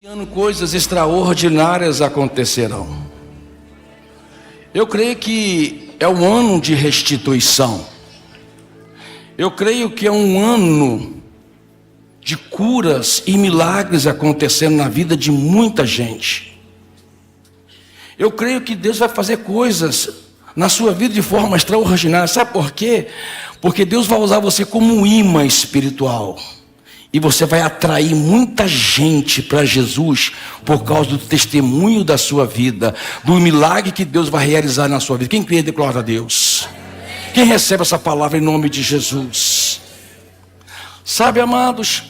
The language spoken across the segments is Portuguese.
ano coisas extraordinárias acontecerão. Eu creio que é um ano de restituição. Eu creio que é um ano de curas e milagres acontecendo na vida de muita gente. Eu creio que Deus vai fazer coisas na sua vida de forma extraordinária. Sabe por quê? Porque Deus vai usar você como um imã espiritual. E você vai atrair muita gente para Jesus por causa do testemunho da sua vida, do milagre que Deus vai realizar na sua vida. Quem crê, dê glória a Deus. Quem recebe essa palavra em nome de Jesus? Sabe, amados,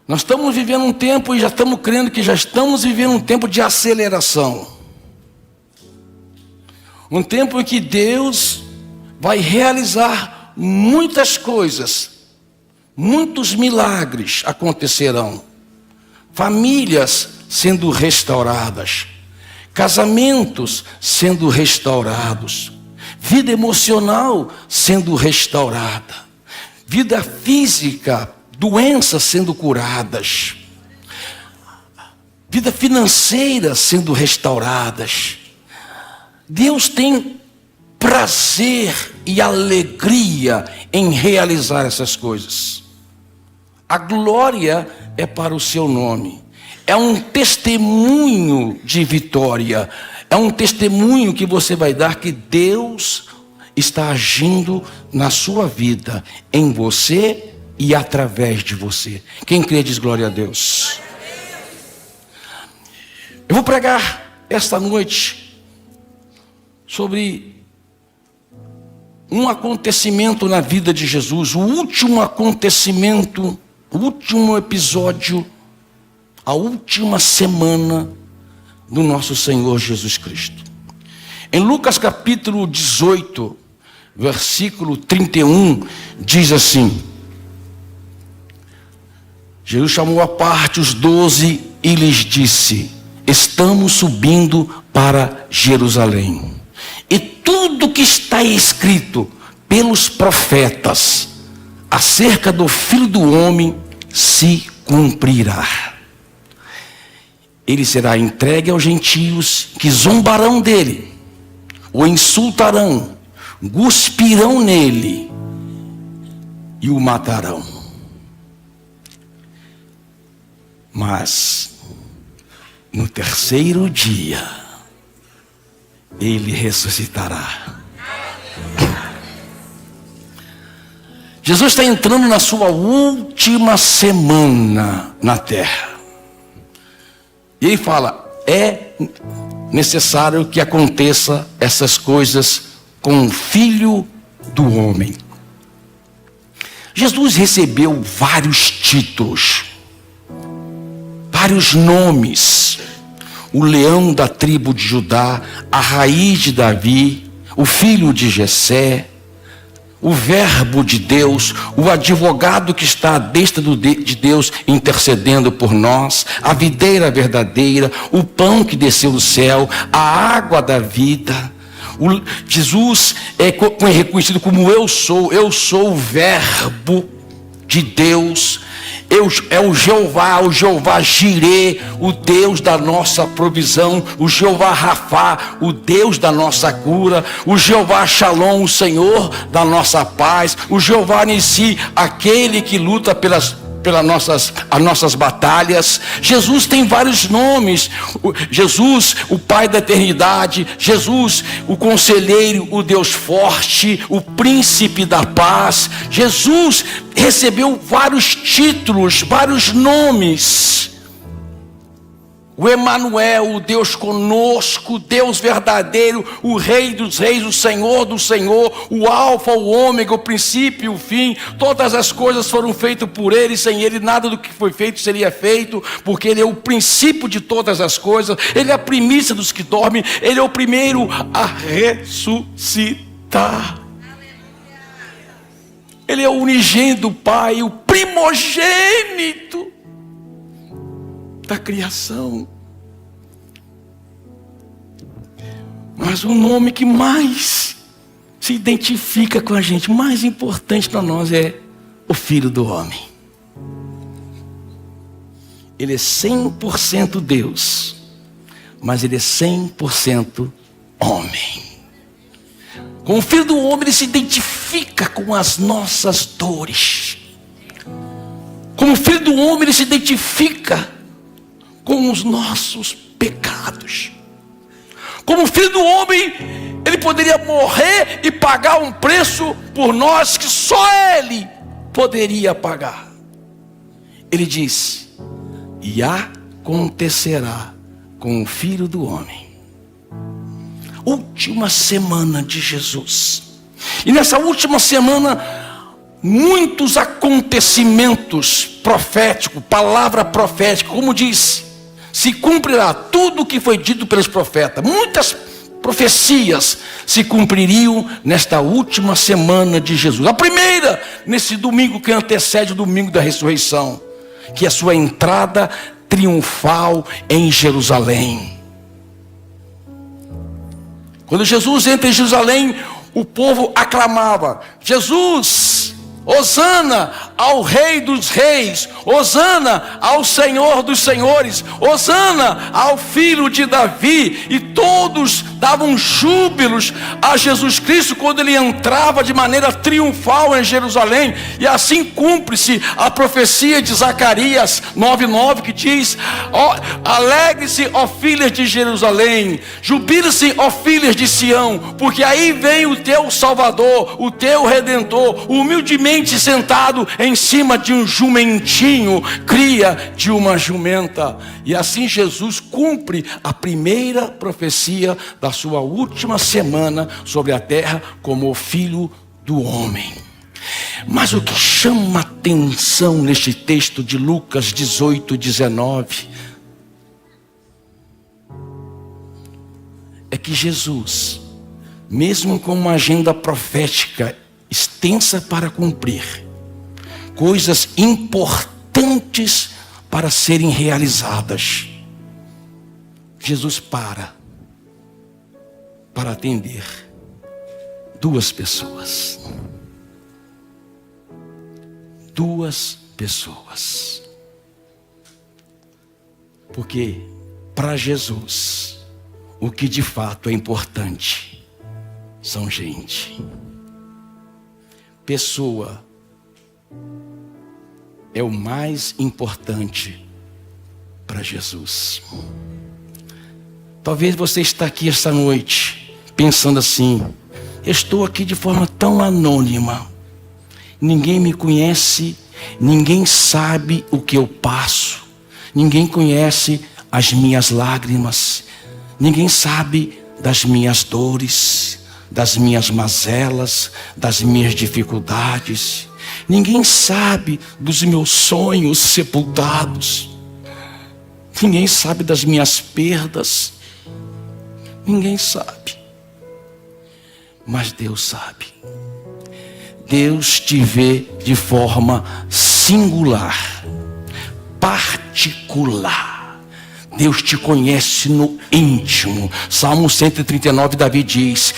nós estamos vivendo um tempo e já estamos crendo que já estamos vivendo um tempo de aceleração. Um tempo em que Deus vai realizar muitas coisas. Muitos milagres acontecerão, famílias sendo restauradas, casamentos sendo restaurados, vida emocional sendo restaurada, vida física, doenças sendo curadas, vida financeira sendo restauradas. Deus tem prazer e alegria em realizar essas coisas. A glória é para o seu nome. É um testemunho de vitória. É um testemunho que você vai dar que Deus está agindo na sua vida, em você e através de você. Quem crê diz glória a Deus. Eu vou pregar esta noite sobre um acontecimento na vida de Jesus, o último acontecimento, o último episódio, a última semana do nosso Senhor Jesus Cristo. Em Lucas capítulo 18, versículo 31, diz assim: Jesus chamou à parte os 12 e lhes disse: estamos subindo para Jerusalém. E tudo que está escrito pelos profetas acerca do Filho do Homem se cumprirá. Ele será entregue aos gentios que zombarão dele, o insultarão, cuspirão nele e o matarão. Mas no terceiro dia ele ressuscitará. Jesus está entrando na sua última semana na terra. E ele fala: é necessário que aconteça essas coisas com o Filho do Homem. Jesus recebeu vários títulos, vários nomes: o leão da tribo de Judá, a raiz de Davi, o filho de Jessé, o verbo de Deus, o advogado que está à destra de Deus intercedendo por nós, a videira verdadeira, o pão que desceu do céu, a água da vida. Jesus é reconhecido como eu sou o verbo de Deus. É o Jeová Jirê, o Deus da nossa provisão, o Jeová Rafá, o Deus da nossa cura, o Jeová Shalom, o Senhor da nossa paz, o Jeová Nissi, aquele que luta pelas nossas batalhas. Jesus tem vários nomes: Jesus, o Pai da eternidade, Jesus, o Conselheiro, o Deus forte, o Príncipe da paz. Jesus recebeu vários títulos, vários nomes: o Emanuel, o Deus conosco, Deus verdadeiro, o Rei dos reis, o Senhor do Senhor, o Alfa, o Ômega, o princípio e o fim. Todas as coisas foram feitas por Ele, sem Ele nada do que foi feito seria feito, porque Ele é o princípio de todas as coisas, Ele é a primícia dos que dormem, Ele é o primeiro a ressuscitar. Ele é o unigênito do Pai, o primogênito da criação. Mas o nome que mais se identifica com a gente, mais importante para nós, é o Filho do Homem. Ele é 100% Deus, mas ele é 100% homem. Com o Filho do Homem, ele se identifica com as nossas dores. Como Filho do Homem, ele se identifica com os nossos pecados. Como Filho do Homem, ele poderia morrer e pagar um preço por nós que só ele poderia pagar. Ele disse: e acontecerá com o Filho do Homem. Última semana de Jesus. E nessa última semana, muitos acontecimentos proféticos, palavra profética, como disse, se cumprirá tudo o que foi dito pelos profetas. Muitas profecias se cumpririam nesta última semana de Jesus. A primeira, nesse domingo que antecede o domingo da ressurreição, que é a sua entrada triunfal em Jerusalém. Quando Jesus entra em Jerusalém, o povo aclamava: Jesus, hosana ao Rei dos Reis, hosana ao Senhor dos Senhores, hosana ao Filho de Davi. E todos davam júbilos a Jesus Cristo quando ele entrava de maneira triunfal em Jerusalém. E assim cumpre-se a profecia de Zacarias 9:9, que diz: alegre-se, ó filhas de Jerusalém, jubile-se, ó filhas de Sião, porque aí vem o teu Salvador, o teu Redentor, humildemente sentado em cima de um jumentinho, cria de uma jumenta. E assim Jesus cumpre a primeira profecia da sua última semana sobre a terra como o Filho do Homem. Mas o que chama atenção neste texto de Lucas 18:19 é que Jesus, mesmo com uma agenda profética extensa para cumprir, coisas importantes para serem realizadas, Jesus para atender duas pessoas. Duas pessoas. Porque para Jesus, o que de fato é importante são gente. Pessoa é o mais importante para Jesus. Talvez você está aqui esta noite pensando assim: eu estou aqui de forma tão anônima, ninguém me conhece, ninguém sabe o que eu passo, ninguém conhece as minhas lágrimas, ninguém sabe das minhas dores, das minhas mazelas, das minhas dificuldades, ninguém sabe dos meus sonhos sepultados, ninguém sabe das minhas perdas, ninguém sabe. Mas Deus sabe. Deus te vê de forma singular, particular. Deus te conhece no íntimo. Salmo 139, Davi diz: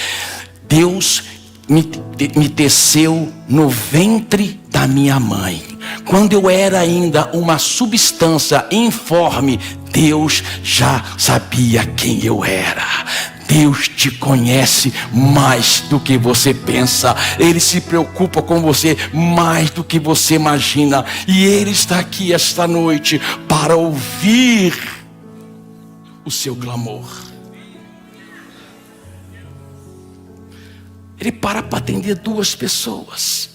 Deus me teceu no ventre da minha mãe. Quando eu era ainda uma substância informe, Deus já sabia quem eu era. Deus te conhece mais do que você pensa. Ele se preocupa com você mais do que você imagina. E Ele está aqui esta noite para ouvir o seu clamor. Ele para atender duas pessoas.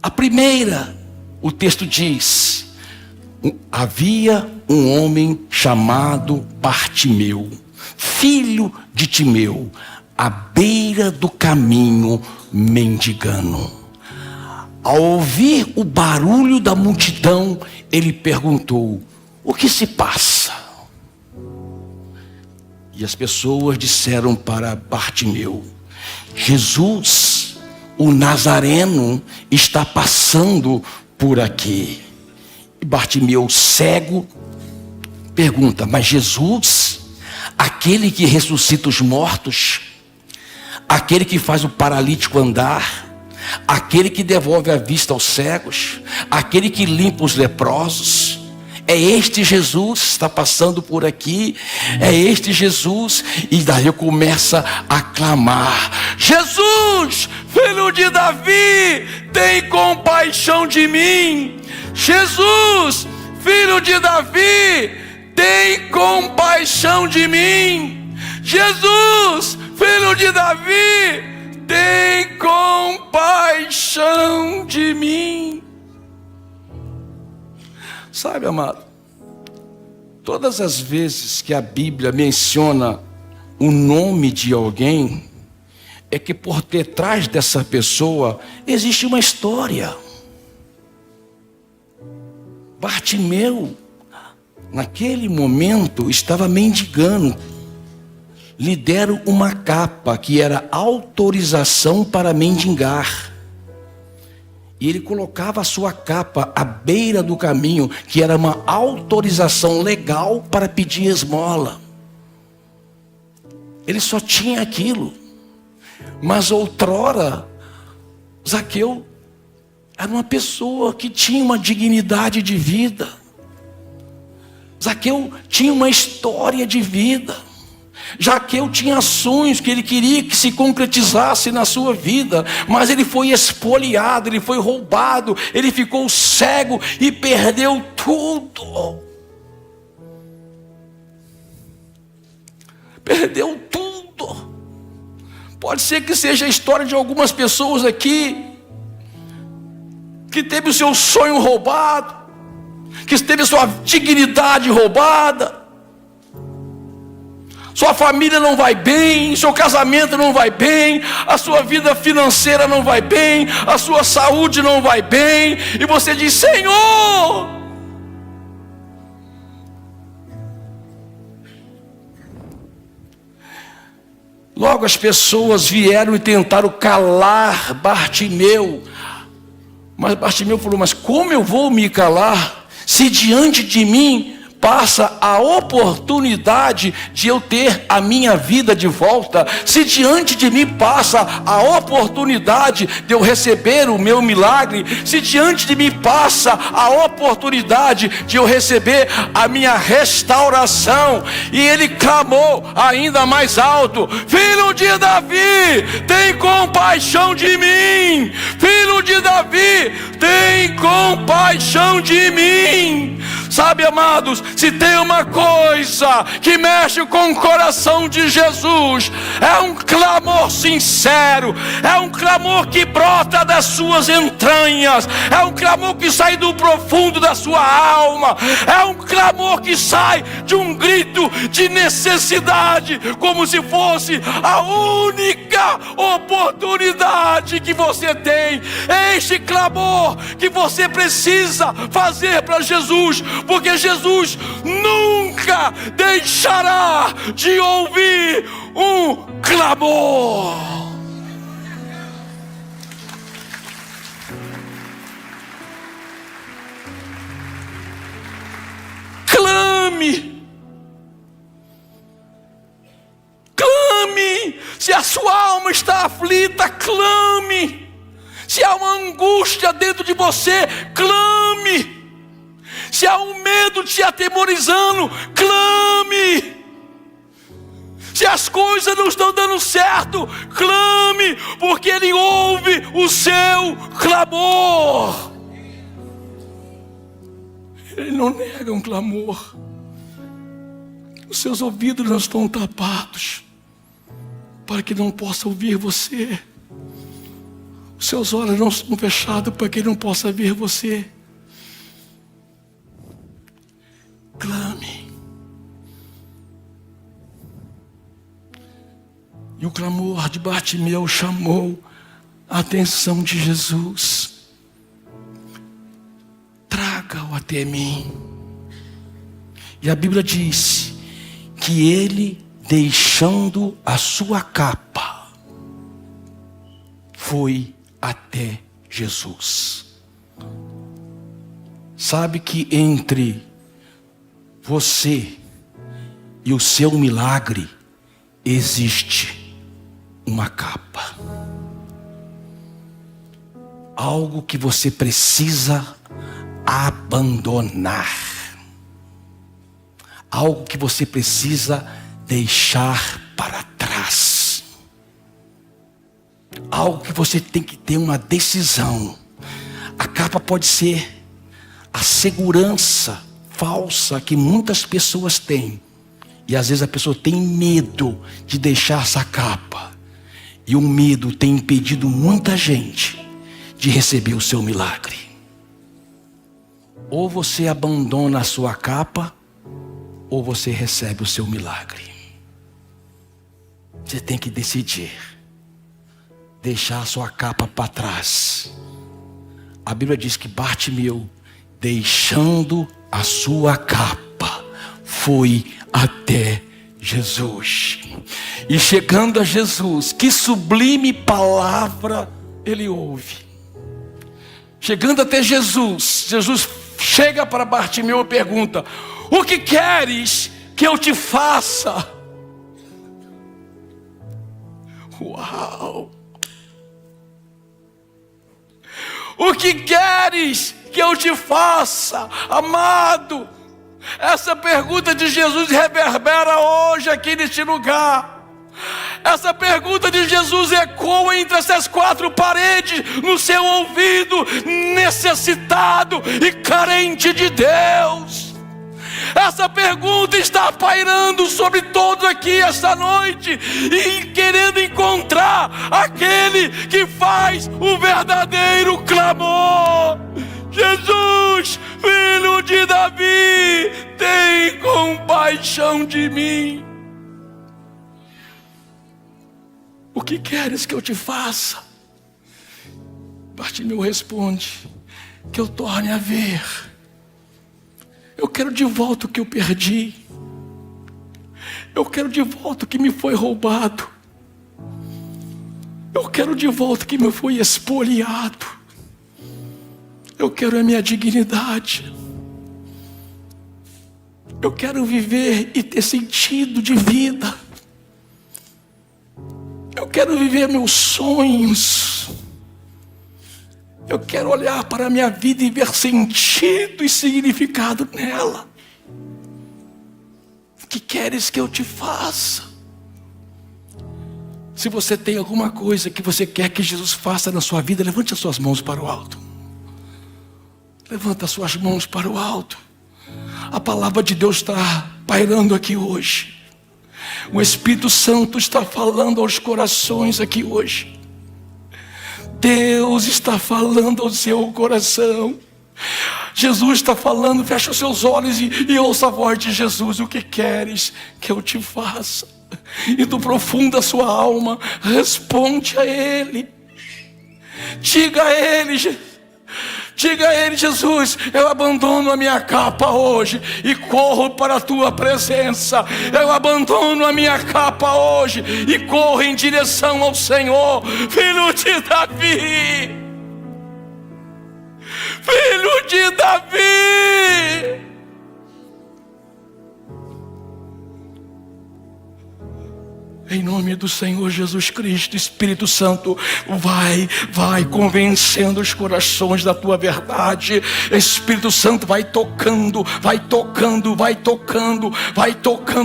A primeira, o texto diz: havia um homem chamado Bartimeu, filho de Timeu, à beira do caminho mendigando. Ao ouvir o barulho da multidão, ele perguntou: o que se passa? E as pessoas disseram para Bartimeu: Jesus, o Nazareno, está passando por aqui. E Bartimeu, cego, pergunta: mas Jesus, aquele que ressuscita os mortos, aquele que faz o paralítico andar, aquele que devolve a vista aos cegos, aquele que limpa os leprosos. É este Jesus que está passando por aqui, é este Jesus. E daí começa a clamar: Jesus, filho de Davi, tem compaixão de mim. Jesus, filho de Davi, tem compaixão de mim. Jesus, filho de Davi, tem compaixão de mim. Sabe, amado, todas as vezes que a Bíblia menciona o nome de alguém, é que por detrás dessa pessoa existe uma história. Bartimeu, naquele momento, estava mendigando. Lhe deram uma capa que era autorização para mendigar. E ele colocava a sua capa à beira do caminho, que era uma autorização legal para pedir esmola. Ele só tinha aquilo. Mas outrora, Zaqueu era uma pessoa que tinha uma dignidade de vida. Zaqueu tinha uma história de vida. Zaqueu tinha sonhos que ele queria que se concretizasse na sua vida, mas ele foi espoliado, ele foi roubado, ele ficou cego e perdeu tudo. Perdeu tudo. Pode ser que seja a história de algumas pessoas aqui que teve o seu sonho roubado, que teve a sua dignidade roubada. Sua família não vai bem, seu casamento não vai bem, a sua vida financeira não vai bem, a sua saúde não vai bem, e você diz: Senhor, logo as pessoas vieram e tentaram calar Bartimeu, mas Bartimeu falou: mas como eu vou me calar, se diante de mim passa a oportunidade de eu ter a minha vida de volta, se diante de mim passa a oportunidade de eu receber o meu milagre, se diante de mim passa a oportunidade de eu receber a minha restauração. E ele clamou ainda mais alto: Filho de Davi, tem compaixão de mim. Filho de Davi, tem compaixão de mim. Sabe, amados, se tem uma coisa que mexe com o coração de Jesus, é um clamor sincero, é um clamor que brota das suas entranhas, é um clamor que sai do profundo da sua alma, é um clamor que sai de um grito de necessidade, como se fosse a única oportunidade que você tem. É este clamor que você precisa fazer para Jesus, porque Jesus nunca deixará de ouvir um clamor. Clame, clame. Se a sua alma está aflita, clame. Se há uma angústia dentro de você, clame. Se há um medo te atemorizando, clame. Se as coisas não estão dando certo, clame, porque Ele ouve o seu clamor. Ele não nega um clamor. Os seus ouvidos não estão tapados para que não possa ouvir você. Os seus olhos não estão fechados para que Ele não possa ver você. Clame. E o clamor de Bartimeu chamou a atenção de Jesus. Traga-o até mim. E a Bíblia diz que ele, deixando a sua capa, foi até Jesus. Sabe que entre você e o seu milagre existe uma capa. algo que você precisa abandonar. Algo que você precisa deixar para trás. Algo que você tem que ter uma decisão. A capa pode ser a segurança falsa que muitas pessoas têm. E às vezes a pessoa tem medo de deixar essa capa. E o medo tem impedido muita gente de receber o seu milagre. Ou você abandona a sua capa, ou você recebe o seu milagre. Você tem que decidir. Deixar a sua capa para trás. A Bíblia diz que Bartimeu, deixando a sua capa, foi até Jesus. E chegando a Jesus, que sublime palavra ele ouve. Chegando até Jesus, Jesus chega para Bartimeu e pergunta: o que queres que eu te faça? Uau! O que queres que eu te faça, amado? Essa pergunta de Jesus reverbera hoje aqui neste lugar. Essa pergunta de Jesus ecoa entre essas quatro paredes, no seu ouvido, necessitado e carente de Deus. Essa pergunta está pairando sobre todos aqui esta noite, e querendo encontrar aquele que faz o verdadeiro clamor. Jesus, filho de Davi, tem compaixão de mim. O que queres que eu te faça? Bartimeu responde: que eu torne a ver. Eu quero de volta o que eu perdi. Eu quero de volta o que me foi roubado. Eu quero de volta o que me foi espoliado. Eu quero a minha dignidade. Eu quero viver e ter sentido de vida. Eu quero viver meus sonhos. Eu quero olhar para a minha vida e ver sentido e significado nela. O que queres que eu te faça? Se você tem alguma coisa que você quer que Jesus faça na sua vida, levante as suas mãos para o alto. Levanta as suas mãos para o alto. A palavra de Deus está pairando aqui hoje. O Espírito Santo está falando aos corações aqui hoje. Deus está falando ao seu coração. Jesus está falando. Fecha os seus olhos e ouça a voz de Jesus. O que queres que eu te faça? E do profundo da sua alma, responde a Ele. Diga a Ele: diga a Ele: Jesus, eu abandono a minha capa hoje e corro para a Tua presença. Eu abandono a minha capa hoje e corro em direção ao Senhor. Filho de Davi, filho de Davi. Em nome do Senhor Jesus Cristo, Espírito Santo, vai convencendo os corações da Tua verdade. Espírito Santo, vai tocando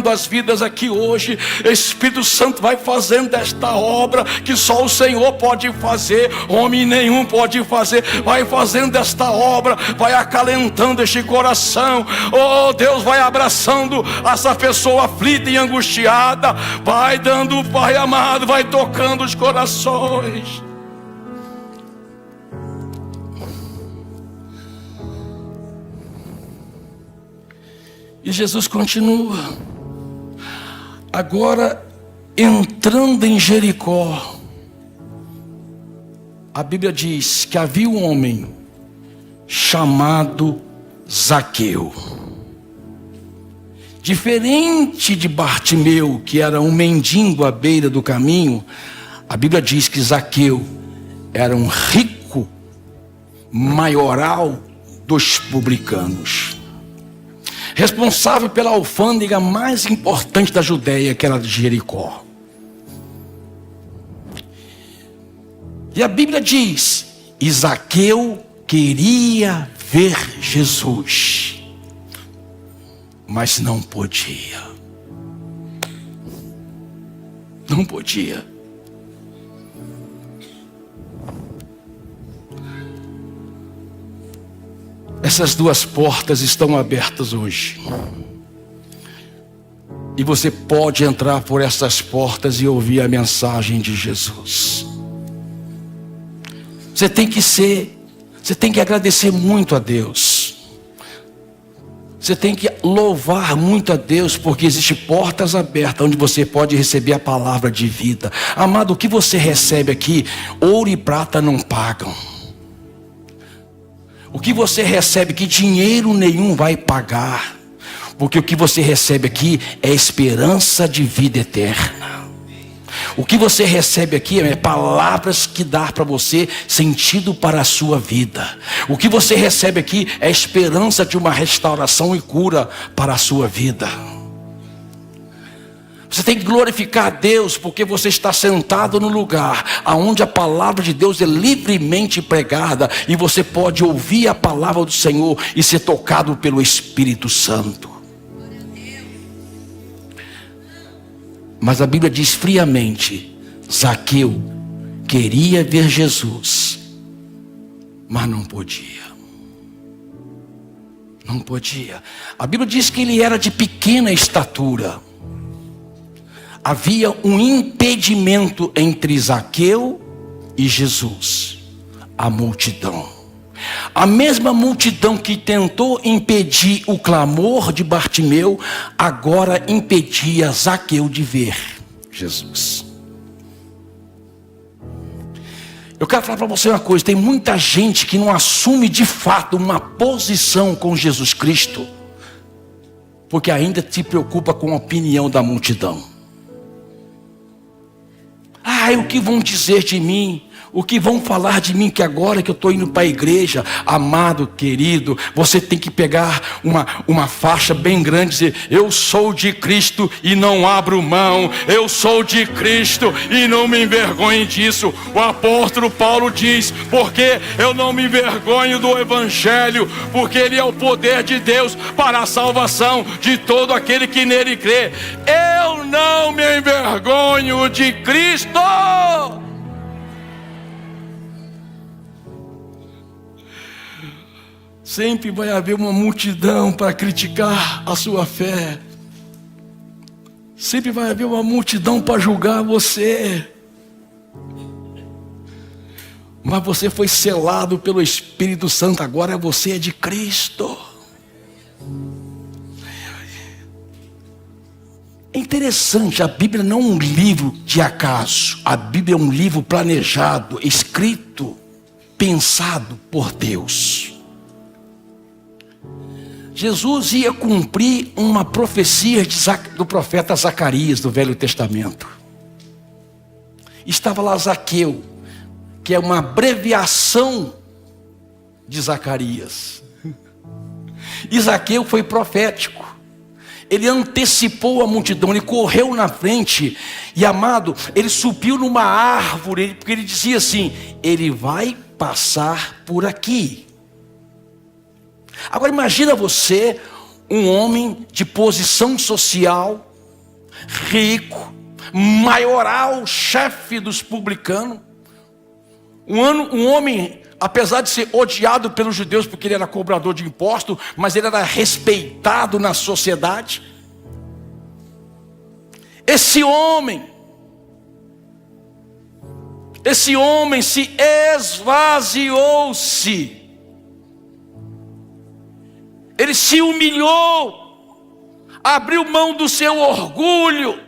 as vidas aqui hoje. Espírito Santo, vai fazendo esta obra que só o Senhor pode fazer, homem nenhum pode fazer. Vai fazendo esta obra, vai acalentando este coração. Oh Deus, vai abraçando essa pessoa aflita e angustiada. Vai dando, Pai amado, vai tocando os corações. E Jesus continua. Agora, entrando em Jericó, a Bíblia diz que havia um homem chamado Zaqueu. Diferente de Bartimeu, que era um mendigo à beira do caminho, a Bíblia diz que Zaqueu era um rico maioral dos publicanos, responsável pela alfândega mais importante da Judéia, que era de Jericó. E a Bíblia diz: E Zaqueu queria ver Jesus, mas não podia. Não podia. Essas duas portas estão abertas hoje. E você pode entrar por essas portas e ouvir a mensagem de Jesus. Você tem que agradecer muito a Deus. Você tem que louvar muito a Deus, porque existem portas abertas onde você pode receber a palavra de vida. Amado, o que você recebe aqui, ouro e prata não pagam. O que você recebe aqui, dinheiro nenhum vai pagar. Porque o que você recebe aqui é esperança de vida eterna. O que você recebe aqui é palavras que dão para você sentido para a sua vida. O que você recebe aqui é esperança de uma restauração e cura para a sua vida. Você tem que glorificar a Deus, porque você está sentado no lugar onde a palavra de Deus é livremente pregada, e você pode ouvir a palavra do Senhor e ser tocado pelo Espírito Santo. Mas a Bíblia diz friamente: Zaqueu queria ver Jesus, mas não podia. Não podia. A Bíblia diz que ele era de pequena estatura. Havia um impedimento entre Zaqueu e Jesus: a multidão. A mesma multidão que tentou impedir o clamor de Bartimeu, agora impedia Zaqueu de ver Jesus. Eu quero falar para você uma coisa: tem muita gente que não assume de fato uma posição com Jesus Cristo, porque ainda se preocupa com a opinião da multidão. O que vão dizer de mim? O que vão falar de mim que agora que eu estou indo para a igreja? Amado, querido, você tem que pegar uma faixa bem grande e dizer: eu sou de Cristo e não abro mão. Eu sou de Cristo e não me envergonho disso. O apóstolo Paulo diz: porque eu não me envergonho do Evangelho, porque ele é o poder de Deus para a salvação de todo aquele que nele crê. Eu não me envergonho de Cristo. Sempre vai haver uma multidão para criticar a sua fé. Sempre vai haver uma multidão para julgar você. Mas você foi selado pelo Espírito Santo, agora você é de Cristo. É interessante, a Bíblia não é um livro de acaso. A Bíblia é um livro planejado, escrito, pensado por Deus. Jesus ia cumprir uma profecia do profeta Zacarias, do Velho Testamento. Estava lá Zaqueu, que é uma abreviação de Zacarias. E Zaqueu foi profético. Ele antecipou a multidão, ele correu na frente. E amado, ele subiu numa árvore, porque ele dizia assim: ele vai passar por aqui. Agora imagina você, um homem de posição social, rico, maioral, chefe dos publicanos, um homem, apesar de ser odiado pelos judeus porque ele era cobrador de impostos, mas ele era respeitado na sociedade. Esse homem se esvaziou-se. Ele se humilhou, abriu mão do seu orgulho,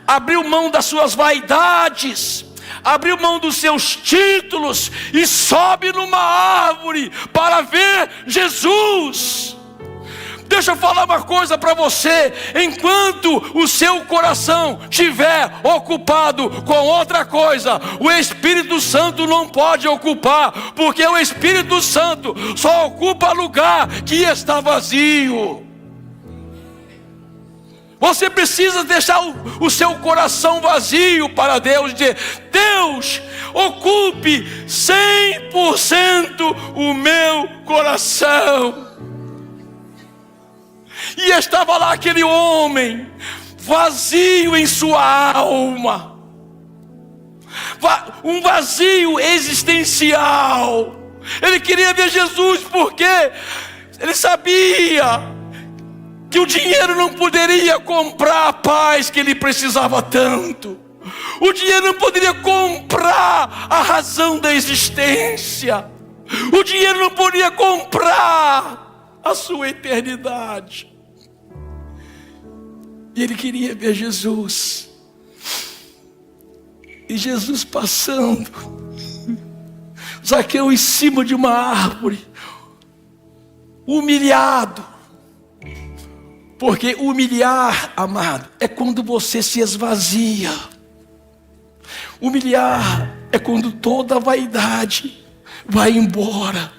abriu mão das suas vaidades, abriu mão dos seus títulos e sobe numa árvore para ver Jesus. Deixa eu falar uma coisa para você: enquanto o seu coração estiver ocupado com outra coisa, o Espírito Santo não pode ocupar, porque o Espírito Santo só ocupa lugar que está vazio. Você precisa deixar o seu coração vazio para Deus, dizer: Deus, ocupe 100% o meu coração. E estava lá aquele homem, vazio em sua alma, um vazio existencial. Ele queria ver Jesus porque ele sabia que o dinheiro não poderia comprar a paz que ele precisava tanto. O dinheiro não poderia comprar a razão da existência. O dinheiro não poderia comprar a sua eternidade. E ele queria ver Jesus. E Jesus passando, Zaqueu em cima de uma árvore, humilhado. Porque humilhar, amado, é quando você se esvazia. Humilhar é quando toda a vaidade vai embora.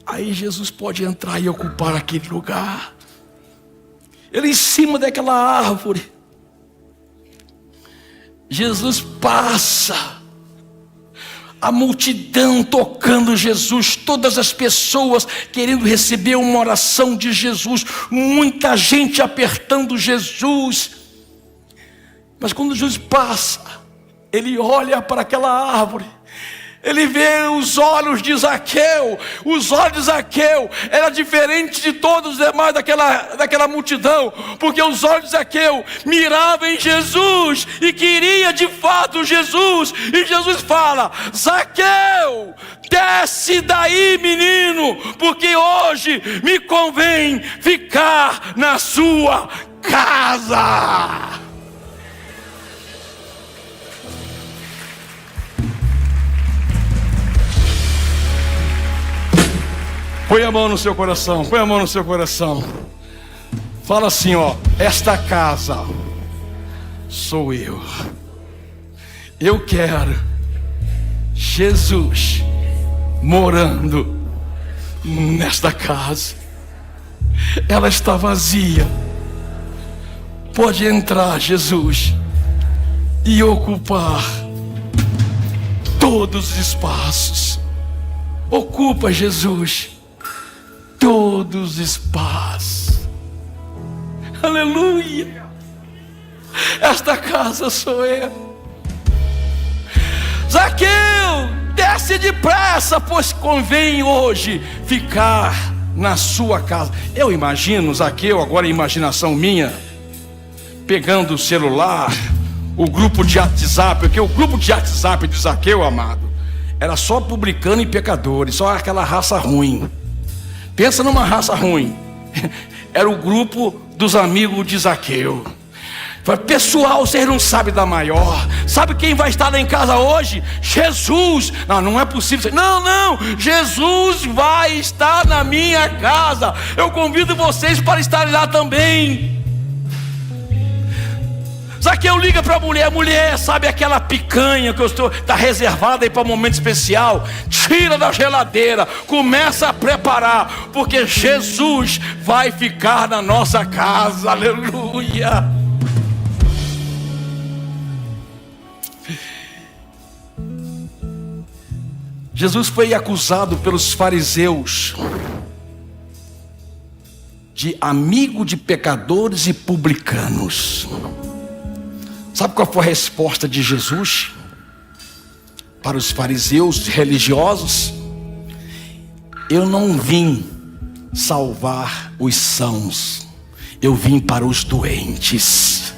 Aí Jesus pode entrar e ocupar aquele lugar. Ele em cima daquela árvore, Jesus passa, a multidão tocando Jesus, todas as pessoas querendo receber uma oração de Jesus, muita gente apertando Jesus. Mas quando Jesus passa, ele olha para aquela árvore, ele vê os olhos de Zaqueu. Os olhos de Zaqueu eram diferentes de todos os demais daquela multidão, porque os olhos de Zaqueu miravam em Jesus e queria de fato Jesus. E Jesus fala: Zaqueu, desce daí, menino, porque hoje me convém ficar na sua casa. Põe a mão no seu coração, põe a mão no seu coração. Fala assim, ó: esta casa sou eu. Eu quero Jesus morando nesta casa. Ela está vazia. Pode entrar, Jesus, e ocupar todos os espaços. Ocupa, Jesus, todos os espaços. Aleluia. Esta casa sou eu. Zaqueu, desce depressa, pois convém hoje ficar na sua casa. Eu imagino Zaqueu, agora imaginação minha, pegando o celular, o grupo de WhatsApp, porque o grupo de WhatsApp de Zaqueu, amado, era só publicano e pecadores, só aquela raça ruim. Pensa numa raça ruim. Era o grupo dos amigos de Zaqueu. Falei: pessoal, vocês não sabem da maior. Sabe quem vai estar lá em casa hoje? Jesus. Não, não é possível. Não, Jesus vai estar na minha casa. Eu convido vocês para estarem lá também. Zaqueu liga para a mulher, sabe aquela picanha que está reservada aí para um momento especial? Tira da geladeira, começa a preparar, porque Jesus vai ficar na nossa casa. Aleluia. Jesus foi acusado pelos fariseus de amigo de pecadores e publicanos. Sabe qual foi a resposta de Jesus para os fariseus religiosos? Eu não vim salvar os sãos, eu vim para os doentes.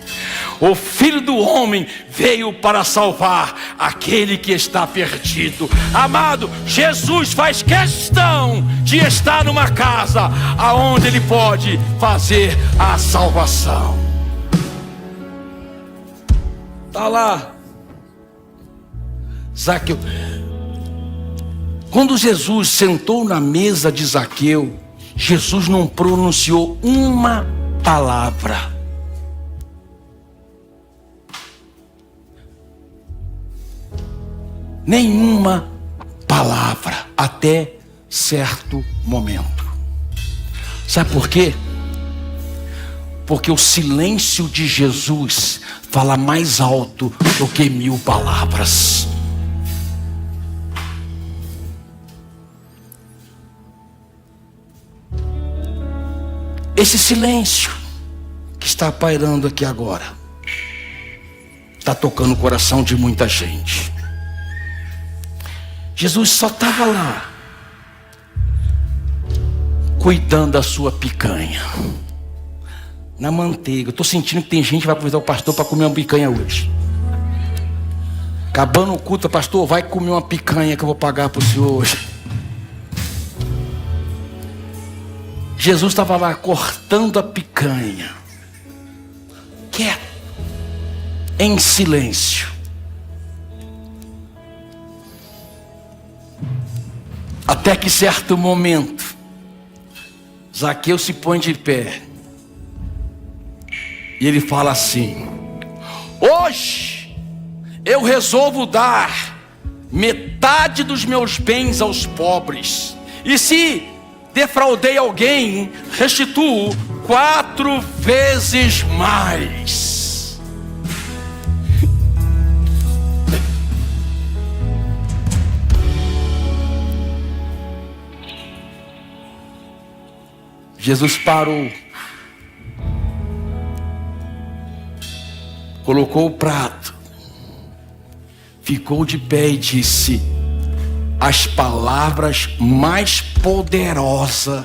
O Filho do Homem veio para salvar aquele que está perdido. Amado, Jesus faz questão de estar numa casa aonde Ele pode fazer a salvação. Está lá Zaqueu. Quando Jesus sentou na mesa de Zaqueu, Jesus não pronunciou uma palavra. Nenhuma palavra, até certo momento. Sabe por quê? Porque o silêncio de Jesus fala mais alto do que 1000 palavras. Esse silêncio que está pairando aqui agora está tocando o coração de muita gente. Jesus só estava lá cuidando da sua picanha na manteiga. Eu estou sentindo que tem gente que vai convidar o pastor para comer uma picanha hoje. Acabando o culto, pastor, vai comer uma picanha que eu vou pagar para o senhor hoje. Jesus estava lá cortando a picanha, quieto, em silêncio. Até que certo momento, Zaqueu se põe de pé e ele fala assim: hoje eu resolvo dar metade dos meus bens aos pobres, e se defraudei alguém, restituo 4 vezes mais. Jesus parou, colocou o prato, ficou de pé e disse as palavras mais poderosas